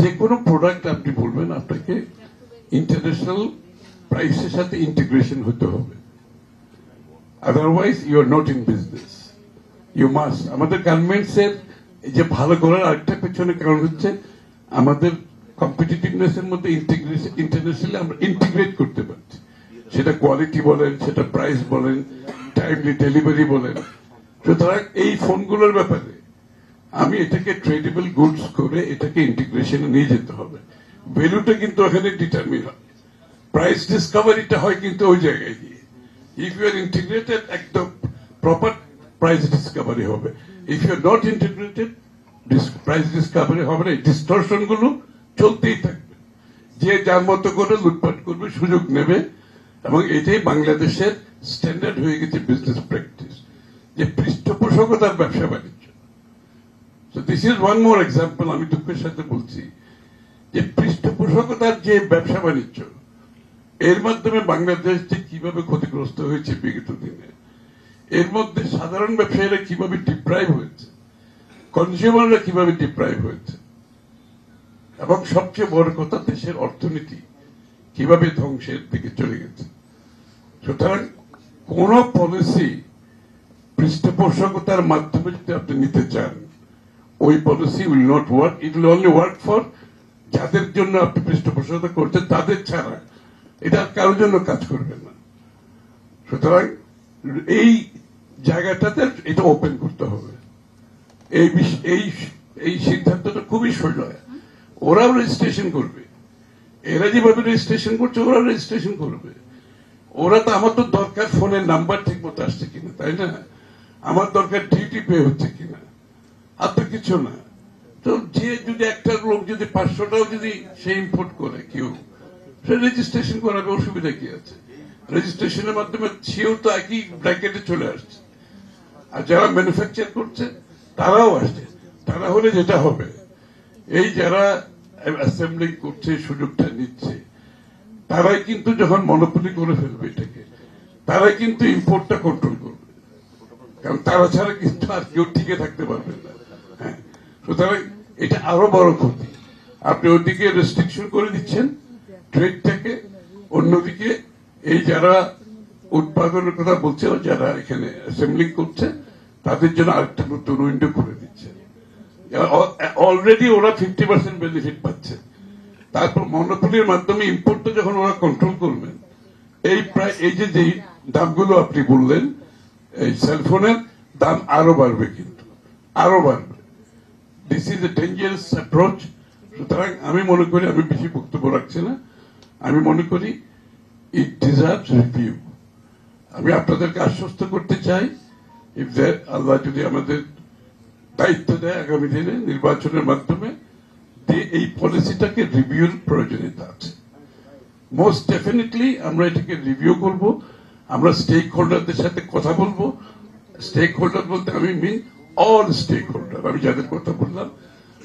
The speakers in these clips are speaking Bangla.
যে কোনো প্রোডাক্ট আপনি বলবেন আপনাকে ইন্টারন্যাশনাল প্রাইসের সাথে ইন্টিগ্রেশন হতে হবে, otherwise you are not in business. You must. আমাদের গার্মেন্টস এর যে ভালো করার আরেকটা পেছনে কারণ হচ্ছে আমাদের কম্পিটিটিভনেস এর মধ্যে ইন্টারন্যাশনালি আমরা ইন্টিগ্রেট করতে পারছি, সেটা কোয়ালিটি বলেন, সেটা প্রাইস বলেন, টাইমলি ডেলিভারি বলেন। সুতরাং এই ফোনগুলোর ব্যাপারে আমি এটাকে ট্রেডেবল গুডস করে এটাকে ইন্টিগ্রেশনে নিয়ে যেতে হবে। ভ্যালুটা কিন্তু ওখানে ডিটারমিন হয়, প্রাইস ডিসকভারিটা হয় কিন্তু ওই জায়গায় গিয়ে। ইফ ইউ আর ইন্টিগ্রেটেড একদম প্রপার প্রাইস ডিসকভারি হবে, if you are not integrated price discovery হবে না। ডিস্টরশন গুলো চলতেই থাকবে, যে যার মতো করে লুটপাট করবে, সুযোগ নেবে। এবং এটাই বাংলাদেশের স্ট্যান্ডার্ড হয়ে গেছে বিজনেস প্র্যাকটিস, যে পৃষ্ঠপোষকতার ব্যবসা বাণিজ্য। So this is one more example, আমি দুঃখের সাথে বলছি যে পৃষ্ঠপোষকতার যে ব্যবসা বাণিজ্য, এর মাধ্যমে বাংলাদেশ যে কিভাবে ক্ষতিগ্রস্ত হয়েছে বিগত দিনে, এর মধ্যে সাধারণ ব্যবসায়ীরা কিভাবে ডিপ্রাইভ হয়েছে, কনজিউমাররা কিভাবে ডিপ্রাইভ হয়েছে, এবং সবচেয়ে বড় কথা দেশের অর্থনীতি কিভাবে ধ্বংসের দিকে চলে গেছে। সুতরাং কোন পলিসি পৃষ্ঠপোষকতার মাধ্যমে যদি আপনি নিতে চান, ওই policy will not work. It will only work for যাদের জন্য আপনি পৃষ্ঠপোষকতা করছেন, তাদের ছাড়া এটা কারোর জন্য কাজ করবে না। সুতরাং এই জায়গাটাতে এটা ওপেন করতে হবে। এই সিদ্ধান্তটা খুবই সোজা। ওরাও রেজিস্ট্রেশন করবে, এরা যেভাবে রেজিস্ট্রেশন করছে ওরা রেজিস্ট্রেশন করবে। ওরা তো, আমার তো দরকার ফোনের নাম্বার ঠিক মতো আসছে কিনা, তাই না? আমার দরকার ডিউটি পে হচ্ছে কিনা, আর তো কিছু না। তো যে যদি একটা লোক যদি 500টাও যদি সে ইম্পোর্ট করে কেউ, সে রেজিস্ট্রেশন করাবে, অসুবিধা কি আছে? রেজিস্ট্রেশনের মাধ্যমে সেও তো একই ব্র্যাকেটে চলে আসছে, আর যারা ম্যানুফ্যাকচার করছে তারাও আসছে। তারা হলে যেটা হবে, এই যারা অ্যাসেম্বলিং করছে, সুযোগটা নিচ্ছে, তারাই কিন্তু যখন মনোপলি করে ফেলবে এটাকে, তারাই কিন্তু ইম্পোর্টটা কন্ট্রোল করবে, কারণ তারা ছাড়া কিন্তু আর কেউ টিকে থাকতে পারবে না। হ্যাঁ, সুতরাং এটা আরো বড় ক্ষতি। আপনি ওদিকে রেস্ট্রিকশন করে দিচ্ছেন ট্রেডটাকে, অন্যদিকে এই যারা উৎপাদনের কথা বলছে, যারা এখানে অ্যাসেম্বলিং করছে, তাদের জন্য আরেকটা নতুন উইন্ডো করে দিচ্ছে। অলরেডি ওরা 50% বেনিফিট পাচ্ছে। তারপর মনোপলির মাধ্যমে ইম্পোর্টটা যখন ওরা কন্ট্রোল করবেন, এই প্রায় এই যে দামগুলো আপনি বললেন, এই সেলফোনের দাম আরো বাড়বে, কিন্তু আরো বাড়বে। This is a dangerous approach. সুতরাং আমি মনে করি, আমি বেশি বক্তব্য রাখছি না, আমি মনে করি ইট ডিজার্ভস রিভিউ। আমি আপনাদেরকে আশ্বস্ত করতে চাই, আল্লাহ যদি আমাদের দায়িত্ব দেয় আগামী দিনে নির্বাচনের মাধ্যমে, এই পলিসিটাকে রিভিউর প্রয়োজনীয়তা আছে। মোস্ট ডেফিনেটলি আমরা এটাকে রিভিউ করব। আমরা স্টেক হোল্ডারদের সাথে কথা বলবো। স্টেক হোল্ডার বলতে আমি মিন অল স্টেক হোল্ডার, আমি যাদের কথা বললাম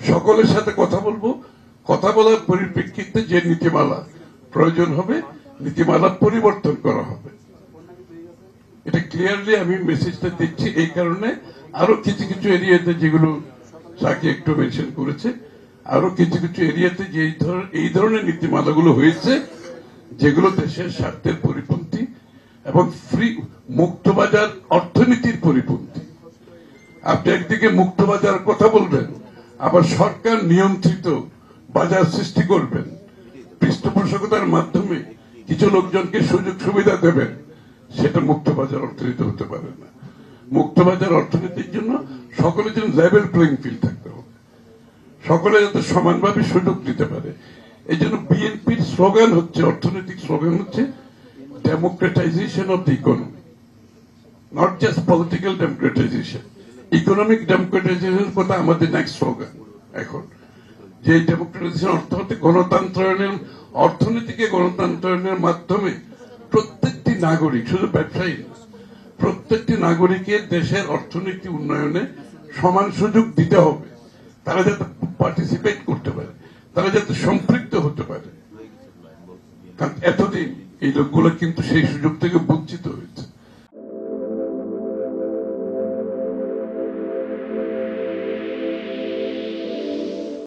সকলের সাথে কথা বলবো। কথা বলার পরিপ্রেক্ষিতে যে নীতিমালা প্রয়োজন হবে, নীতিমালা পরিবর্তন করা হবে। এটা ক্লিয়ারলি আমি মেসেজটা দিচ্ছি। এই কারণে আরো কিছু কিছু এরিয়াতে, যেগুলো সাকি একটু মেনশন করেছে, আরো কিছু কিছু এরিয়াতে যে এই ধরনের নীতিমালাগুলো হয়েছে, যেগুলো দেশের স্বার্থের পরিপন্থী এবং ফ্রি মুক্তবাজার অর্থনীতির পরিপন্থী। আপনি একদিকে মুক্তবাজার কথা বলবেন, আবার সরকার নিয়ন্ত্রিত বাজার সৃষ্টি করবেন, পৃষ্ঠপোষকতার মাধ্যমে কিছু লোকজনকে সুযোগ সুবিধা দেবেন, সেটা মুক্তবাজার অর্থনীতি হতে পারে না। মুক্তবাজার অর্থনীতির জন্য সকলের জন্য লেভেল প্লেইং ফিল্ড থাকতে হবে, সকলে যাতে সমানভাবে সুযোগ দিতে পারে। এই জন্য বিএনপির স্লোগান হচ্ছে, অর্থনৈতিক স্লোগান হচ্ছে democratisation of the economy, not just political democratisation, economic democratisation কথা আমাদের নেক্সট স্লোগান এখন। যে ডেমোক্রেটাইজেশন অর্থ হতে গণতন্ত্রায়নের, অর্থনীতিকে গণতন্ত্রায়নের মাধ্যমে প্রত্যেকটি নাগরিক, শুধু ব্যবসায়ী না, প্রত্যেকটি নাগরিকের দেশের অর্থনীতি উন্নয়নে সমান সুযোগ দিতে হবে। তারা যাতে পার্টিসিপেট করতে পারে, তারা যাতে সম্পৃক্ত হতে পারে। কারণ এতদিন এই লোকগুলো কিন্তু সেই সুযোগ থেকে বঞ্চিত হয়েছে।